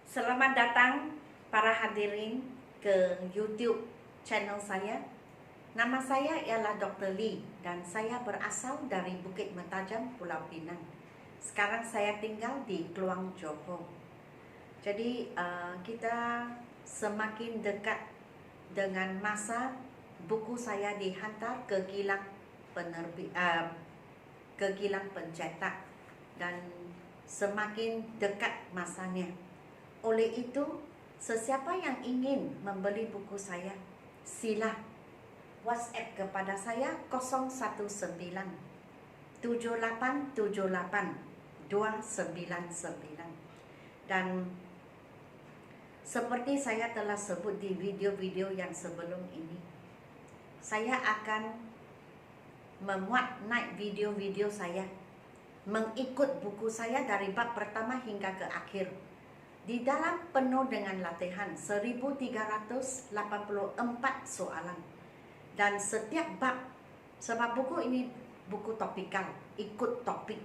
Selamat datang para hadirin ke YouTube channel saya. Nama saya ialah Dr. Lee dan saya berasal dari Bukit Mentajam, Pulau Pinang. Sekarang saya tinggal di Kluang Johor. Jadi kita semakin dekat dengan masa buku saya dihantar ke kilang ke kilang pencetak dan semakin dekat masanya. Oleh itu, sesiapa yang ingin membeli buku saya, sila WhatsApp kepada saya 019 7878 299. Dan seperti saya telah sebut di video-video yang sebelum ini, saya akan memuat naik video-video saya mengikut buku saya dari bab pertama hingga ke akhir. Di dalam penuh dengan latihan 1384 soalan. Dan setiap bab, sebab buku ini buku topikal, ikut topik.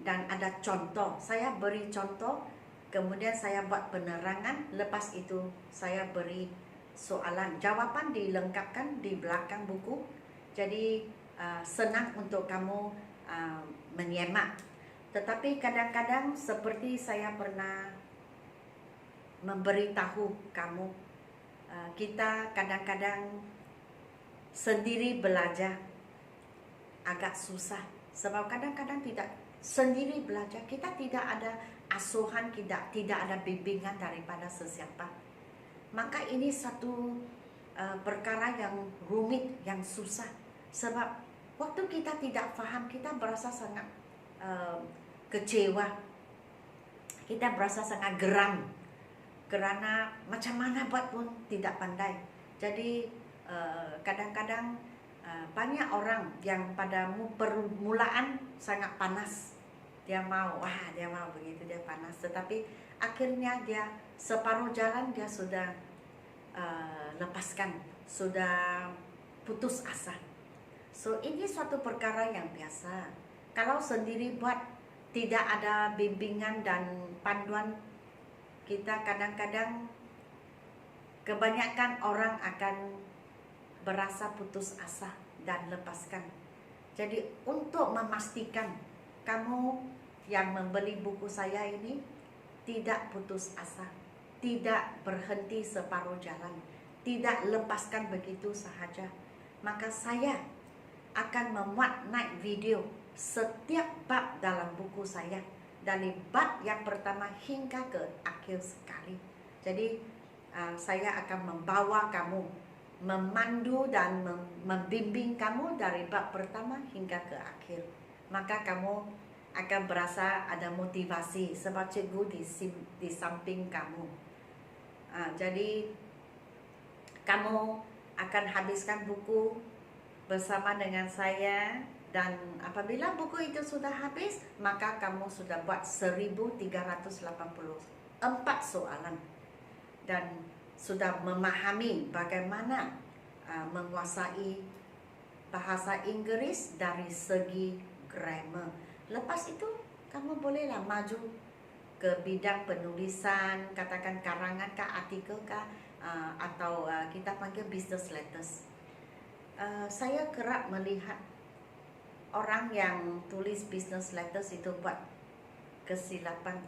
Dan ada contoh, saya beri contoh, kemudian saya buat penerangan, lepas itu saya beri soalan. Jawapan dilengkapkan di belakang buku, jadi senang untuk kamu menyemak. Tetapi kadang-kadang seperti saya pernah memberitahu kamu, kita kadang-kadang sendiri belajar agak susah. Sebab kadang-kadang tidak sendiri belajar, kita tidak ada asuhan, tidak ada bimbingan daripada sesiapa. Maka ini satu perkara yang rumit, yang susah. Sebab waktu kita tidak faham, kita berasa sangat kecewa, kita berasa sangat geram, kerana macam mana buat pun tidak pandai. Jadi kadang-kadang banyak orang yang pada permulaan sangat panas, dia mau begitu, dia panas. Tetapi akhirnya dia separuh jalan dia sudah lepaskan, sudah putus asa. So ini suatu perkara yang biasa. Kalau sendiri buat, tidak ada bimbingan dan panduan, kita kadang-kadang kebanyakan orang akan berasa putus asa dan lepaskan. Jadi untuk memastikan kamu yang membeli buku saya ini tidak putus asa, tidak berhenti separuh jalan, tidak lepaskan begitu sahaja, maka saya akan memuat naik video setiap bab dalam buku saya, dari bab yang pertama hingga ke akhir sekali. Jadi saya akan membawa kamu, memandu dan membimbing kamu dari bab pertama hingga ke akhir. Maka kamu akan berasa ada motivasi sebab cikgu di samping kamu. Jadi kamu akan habiskan buku bersama dengan saya. Dan apabila buku itu sudah habis, maka kamu sudah buat 1384 soalan dan sudah memahami bagaimana menguasai bahasa Inggris dari segi grammar. Lepas itu kamu bolehlah maju ke bidang penulisan, katakan karangan kah, artikel kah, atau kita panggil business letters. Saya kerap melihat orang yang tulis business letters itu buat kesilapan,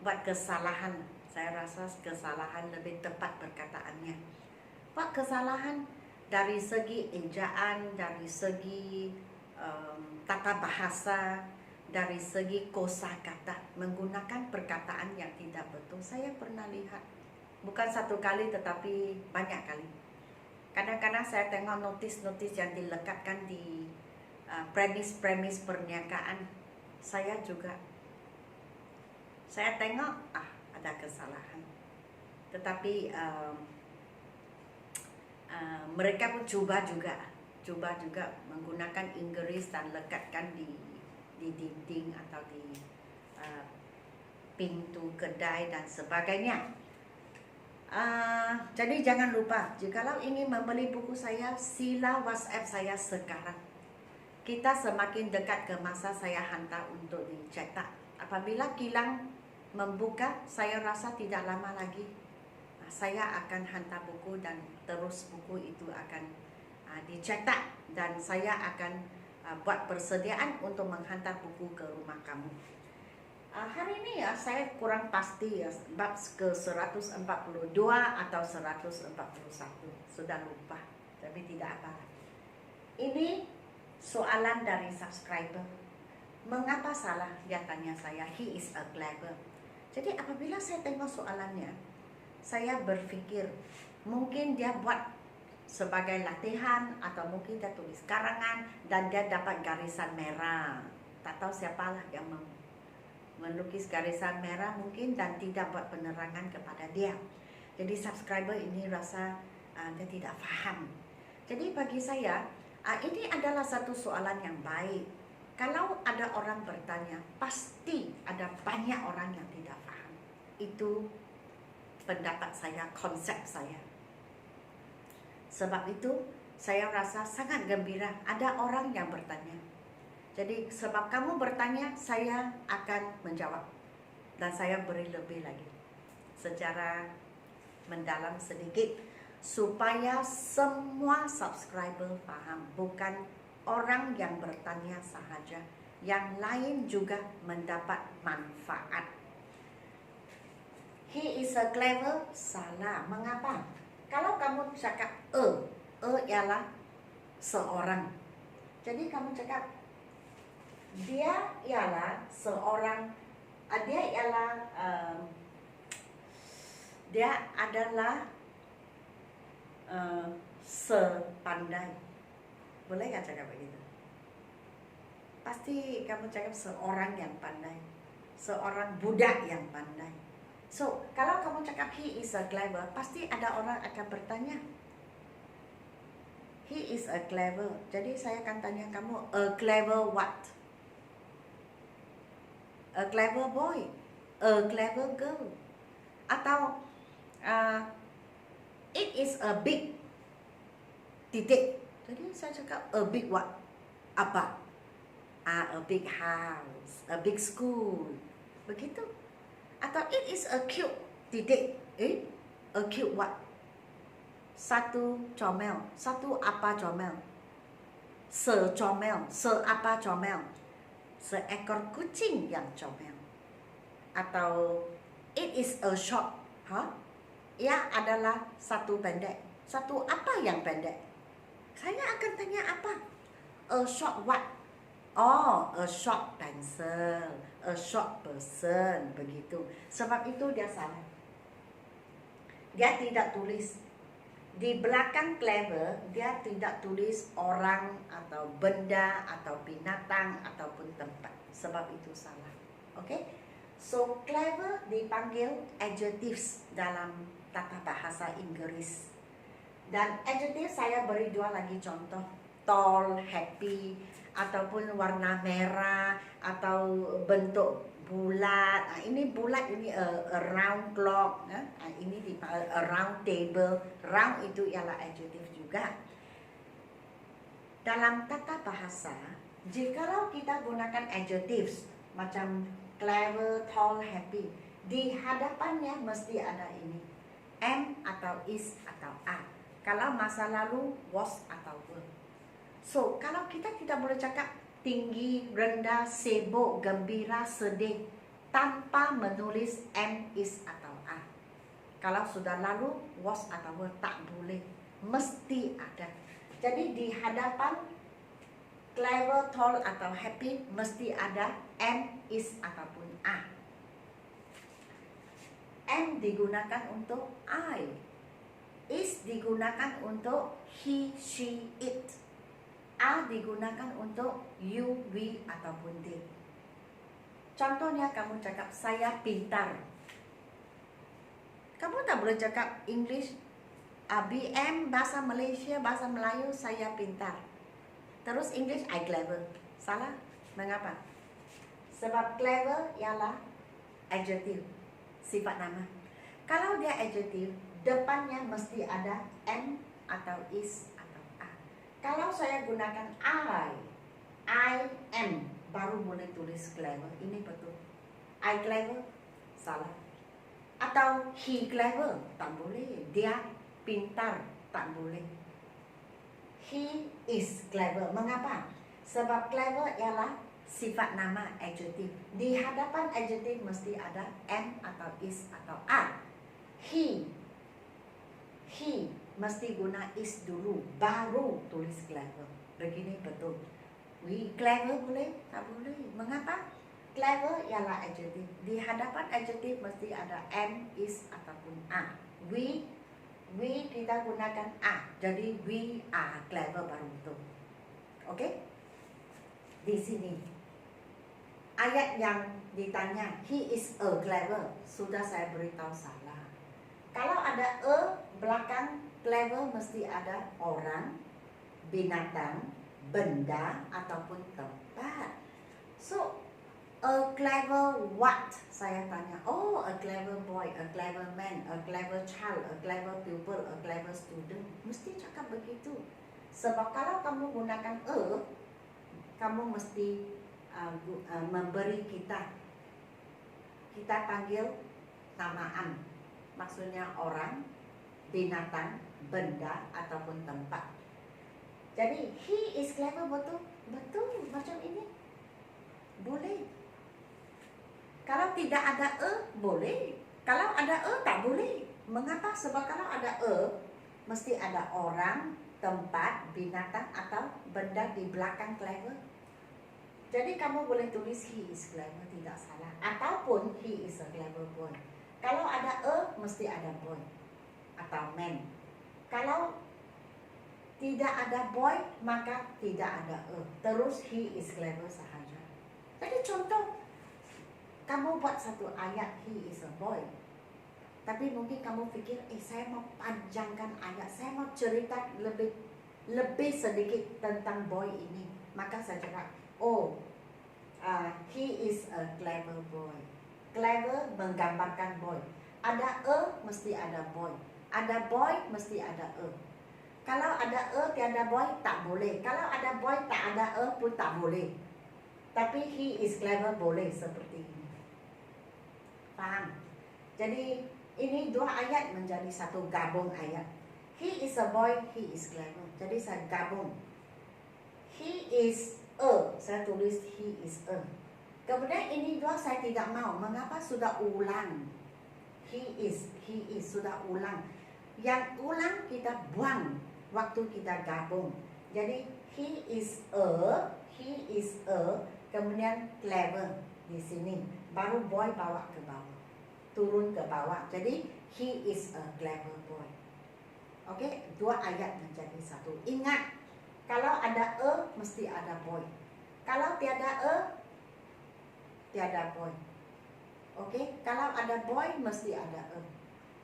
buat kesalahan. Saya rasa kesalahan lebih tepat perkataannya. Buat kesalahan dari segi ejaan, dari segi tata bahasa, dari segi kosakata, menggunakan perkataan yang tidak betul. Saya pernah lihat, bukan satu kali tetapi banyak kali. Kadang-kadang saya tengok notis-notis yang dilekatkan di premis perniagaan, saya tengok ada kesalahan, tetapi mereka pun cuba juga menggunakan Inggris dan lekatkan di dinding atau di pintu kedai dan sebagainya. Jadi jangan lupa, jikalau ingin membeli buku saya, sila WhatsApp saya sekarang. Kita semakin dekat ke masa saya hantar untuk dicetak. Apabila kilang membuka, saya rasa tidak lama lagi saya akan hantar buku dan terus buku itu akan dicetak dan saya akan buat persediaan untuk menghantar buku ke rumah kamu. Hari ini ya saya kurang pasti ya bab ke 142 atau 141, sudah lupa, tapi tidak apa. Ini soalan dari subscriber. Mengapa salah? Dia tanya saya, he is a clever. Jadi apabila saya tengok soalannya, saya berpikir mungkin dia buat sebagai latihan atau mungkin dia tulis karangan dan dia dapat garisan merah. Tak tahu siapalah yang melukis garisan merah mungkin dan tidak buat penerangan kepada dia. Jadi subscriber ini rasa dia tidak faham. Jadi bagi saya ini adalah satu soalan yang baik. Kalau ada orang bertanya, pasti ada banyak orang yang tidak faham. Itu pendapat saya, konsep saya. Sebab itu saya rasa sangat gembira ada orang yang bertanya. Jadi sebab kamu bertanya, saya akan menjawab. Dan saya beri lebih lagi secara mendalam sedikit supaya semua subscriber faham. Bukan orang yang bertanya sahaja, yang lain juga mendapat manfaat. He is a clever, salah. Mengapa? Kalau kamu cakap ialah seorang. Jadi kamu cakap dia ialah seorang, dia adalah sepandai. Boleh nggak cakap begitu? Pasti kamu cakap seorang yang pandai, seorang budak yang pandai. So, kalau kamu cakap he is a clever, pasti ada orang akan bertanya, he is a clever. Jadi saya akan tanya kamu, a clever what? A clever boy, a clever girl, atau it is a big titik. Jadi saya cakap a big what? Apa? A big house, a big school, begitu. Atau it is a cute titik. A cute what? Satu comel, satu apa comel? Secomel, seapa comel? Seekor kucing yang comel. Atau it is a short, ia adalah satu pendek. Satu apa yang pendek? Saya akan tanya apa? A short what? Oh, a short pencil, a short person, begitu. Sebab itu dia salah. Dia tidak tulis. Di belakang clever, dia tidak tulis orang atau benda atau binatang ataupun tempat. Sebab itu salah. Okay? So, clever dipanggil adjectives dalam tata bahasa Inggris. Dan adjective saya beri dua lagi contoh. Tall, happy, ataupun warna merah, atau bentuk bulat. Ini bulat, ini a round clock. Ini a round table. Round itu ialah adjective juga. Dalam tata bahasa, jikalau kita gunakan adjectives macam clever, tall, happy, di hadapannya mesti ada ini, am atau is atau are. Kalau masa lalu, was atau were. So, kalau kita tidak boleh cakap tinggi, rendah, sibuk, gembira, sedih tanpa menulis am, is atau are. Kalau sudah lalu, was atau were, tak boleh, mesti ada. Jadi di hadapan clever, tall atau happy mesti ada am, is ataupun are. Am digunakan untuk I, is digunakan untuk he, she, it, are digunakan untuk you, we ataupun they. Contohnya kamu cakap saya pintar. Kamu tak boleh cakap English BM, bahasa Malaysia, bahasa Melayu, saya pintar. Terus English, I clever. Salah. Mengapa? Sebab clever ialah adjective, sifat nama. Kalau dia adjective, depannya mesti ada am atau is atau are. Kalau saya gunakan I am, baru boleh tulis clever. Ini betul. I clever, salah. Atau he clever, tak boleh. Dia pintar, tak boleh. He is clever. Mengapa? Sebab clever ialah sifat nama, adjective. Di hadapan adjective mesti ada am atau is atau are. He mesti guna is dulu, baru tulis clever. Begini betul. We clever boleh? Tak boleh. Mengapa? Clever ialah adjective. Di hadapan adjective mesti ada am, is ataupun are. We kita gunakan are. Jadi we are clever baru betul. Okey? Di sini ayat yang ditanya he is a clever, sudah saya beritahu salah. Kalau ada a belakang clever mesti ada orang, binatang, benda ataupun tempat. So a clever what? Saya tanya, oh a clever boy, a clever man, a clever child, a clever pupil, a clever student. Mesti cakap begitu. Sebab kalau kamu gunakan kamu mesti memberi kita panggil namaan. Maksudnya orang, binatang, benda ataupun tempat. Jadi he is clever betul? Betul macam ini. Boleh. Kalau tidak ada boleh. Kalau ada tak boleh. Mengapa? Sebab kalau ada mesti ada orang, tempat, binatang atau benda di belakang clever. Jadi kamu boleh tulis he is clever, tidak salah. Ataupun he is a clever boy. Kalau ada mesti ada boy atau man. Kalau tidak ada boy, maka tidak ada terus he is clever sahaja. Jadi contoh, kamu buat satu ayat he is a boy. Tapi mungkin kamu fikir, saya mau panjangkan ayat, saya mau cerita lebih sedikit tentang boy ini. Maka saya cakap, he is a clever boy. Clever menggambarkan boy. Ada mesti ada boy. Ada boy mesti ada Kalau ada tiada boy tak boleh. Kalau ada boy tak ada pun tak boleh. Tapi he is clever boleh seperti ini. Faham? Jadi ini dua ayat menjadi satu gabung ayat. He is a boy, he is clever. Jadi saya gabung. He is saya tulis he is a. Kemudian ini dua saya tidak mau. Mengapa? Sudah ulang. He is sudah ulang. Yang ulang kita buang waktu kita gabung. Jadi he is a, kemudian clever di sini. Baru boy bawa ke bawah. Turun ke bawah. Jadi he is a clever boy. Okey, dua ayat menjadi satu. Ingat, kalau ada mesti ada boy. Kalau tiada tiada boy. Okey, kalau ada boy mesti ada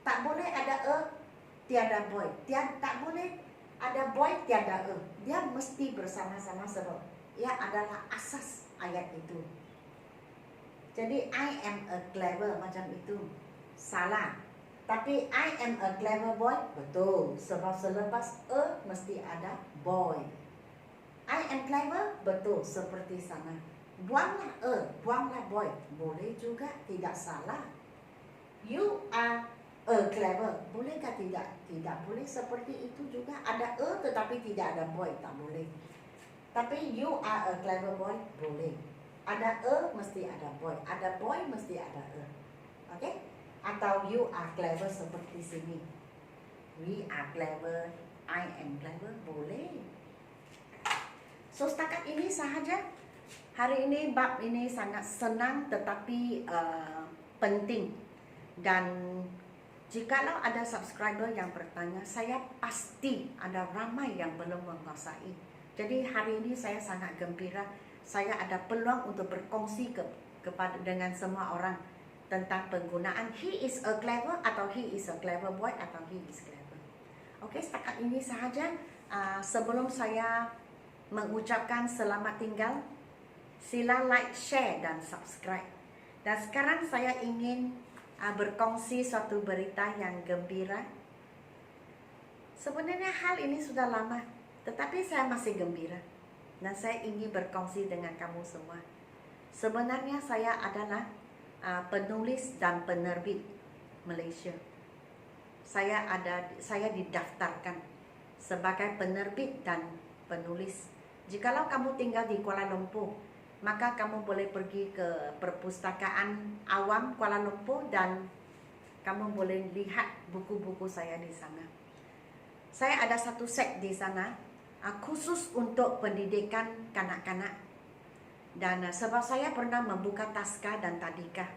Tak boleh ada tiada boy. Tak boleh ada boy tiada Dia mesti bersama-sama sebab ia adalah asas ayat itu. Jadi I am a clever macam itu salah. Tapi I am a clever boy betul. Sebab selepas mesti ada boy. I am clever betul seperti sana. Buanglah buanglah boy. Boleh juga, tidak salah. You are a clever. Bolehkah tidak? Tidak boleh seperti itu juga. Ada tetapi tidak ada boy, tak boleh. Tapi you are a clever boy boleh. Ada mesti ada boy. Ada boy mesti ada Okey? Atau you are clever seperti sini. We are clever, I am clever, boleh. So setakat ini sahaja. Hari ini bab ini sangat senang tetapi penting. Dan jikalau ada subscriber yang bertanya, saya pasti ada ramai yang belum menguasai. Jadi hari ini saya sangat gembira. Saya ada peluang untuk berkongsi kepada dengan semua orang tentang penggunaan he is a clever atau he is a clever boy atau he is clever. Okey, setakat ini sahaja. Sebelum saya mengucapkan selamat tinggal, sila like, share dan subscribe. Dan sekarang saya ingin berkongsi suatu berita yang gembira. Sebenarnya hal ini sudah lama, tetapi saya masih gembira. Dan saya ingin berkongsi dengan kamu semua. Sebenarnya saya adalah penulis dan penerbit Malaysia. Saya didaftarkan sebagai penerbit dan penulis. Jikalau kamu tinggal di Kuala Lumpur, maka kamu boleh pergi ke perpustakaan awam Kuala Lumpur dan kamu boleh lihat buku-buku saya di sana. Saya ada satu set di sana khusus untuk pendidikan kanak-kanak. Dan sebab saya pernah membuka taska dan tadika,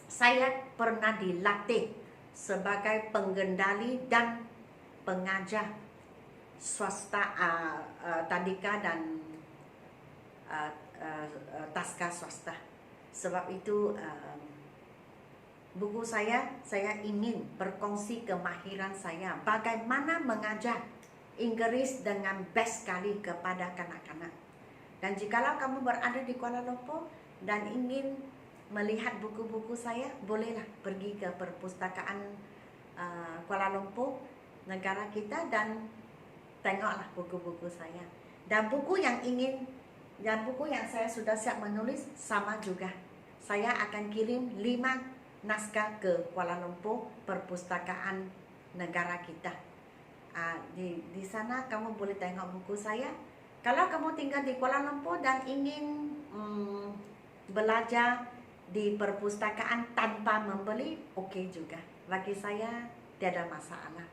saya pernah dilatih sebagai pengendali dan pengajar swasta, tadika dan taska swasta. Sebab itu buku saya ingin berkongsi kemahiran saya bagaimana mengajar Inggeris dengan best sekali kepada kanak-kanak. Dan jikalau kamu berada di Kuala Lumpur dan ingin melihat buku-buku saya, bolehlah pergi ke perpustakaan Kuala Lumpur, negara kita, dan tengoklah buku-buku saya. Dan buku yang saya sudah siap menulis sama juga. Saya akan kirim 5 naskah ke Kuala Lumpur, perpustakaan negara kita. Di sana kamu boleh tengok buku saya. Kalau kamu tinggal di Kuala Lumpur dan ingin belajar di perpustakaan tanpa membeli, okey juga. Bagi saya tiada masalah.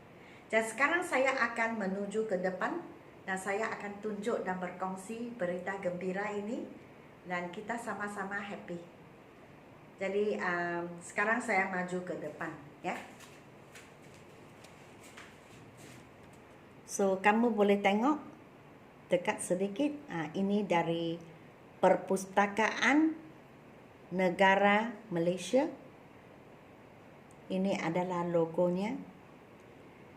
Dan sekarang saya akan menuju ke depan dan saya akan tunjuk dan berkongsi berita gembira ini dan kita sama-sama happy. Jadi sekarang saya maju ke depan, ya. So kamu boleh tengok dekat sedikit. Ini dari Perpustakaan Negara Malaysia. Ini adalah logonya.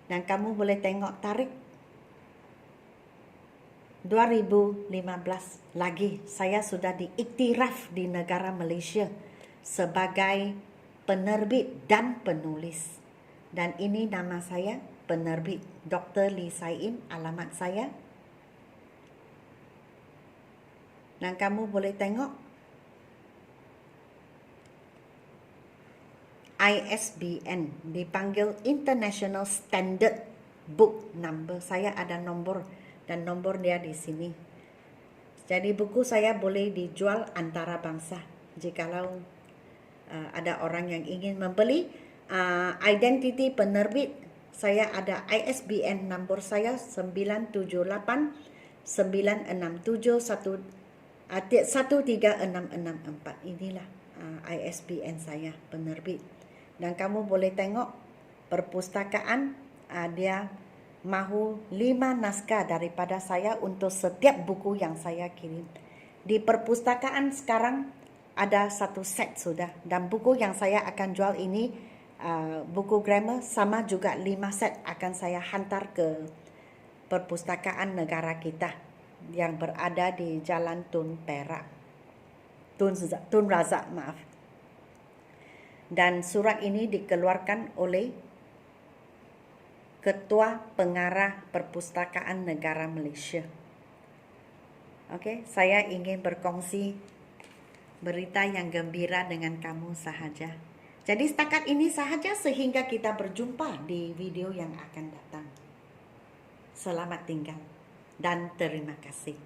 Dan kamu boleh tengok tarikh 2015 lagi saya sudah diiktiraf di negara Malaysia sebagai penerbit dan penulis. Dan ini nama saya, penerbit Dr. Lee Sai Im, alamat saya. Dan kamu boleh tengok ISBN, dipanggil International Standard Book Number. Saya ada nombor dan nombor dia di sini. Jadi buku saya boleh dijual antarabangsa. Jikalau ada orang yang ingin membeli, identiti penerbit saya ada ISBN nombor saya 978 967 13664. Inilah ISBN saya, penerbit. Dan kamu boleh tengok perpustakaan, dia mahu 5 naskah daripada saya untuk setiap buku yang saya kirim. Di perpustakaan sekarang ada 1 set sudah. Dan buku yang saya akan jual ini, buku grammar, sama juga 5 set akan saya hantar ke perpustakaan negara kita yang berada di Jalan Tun Perak, Tun Razak, maaf. Dan surat ini dikeluarkan oleh Ketua Pengarah Perpustakaan Negara Malaysia. Okey, saya ingin berkongsi berita yang gembira dengan kamu sahaja. Jadi setakat ini sahaja sehingga kita berjumpa di video yang akan datang. Selamat tinggal dan terima kasih.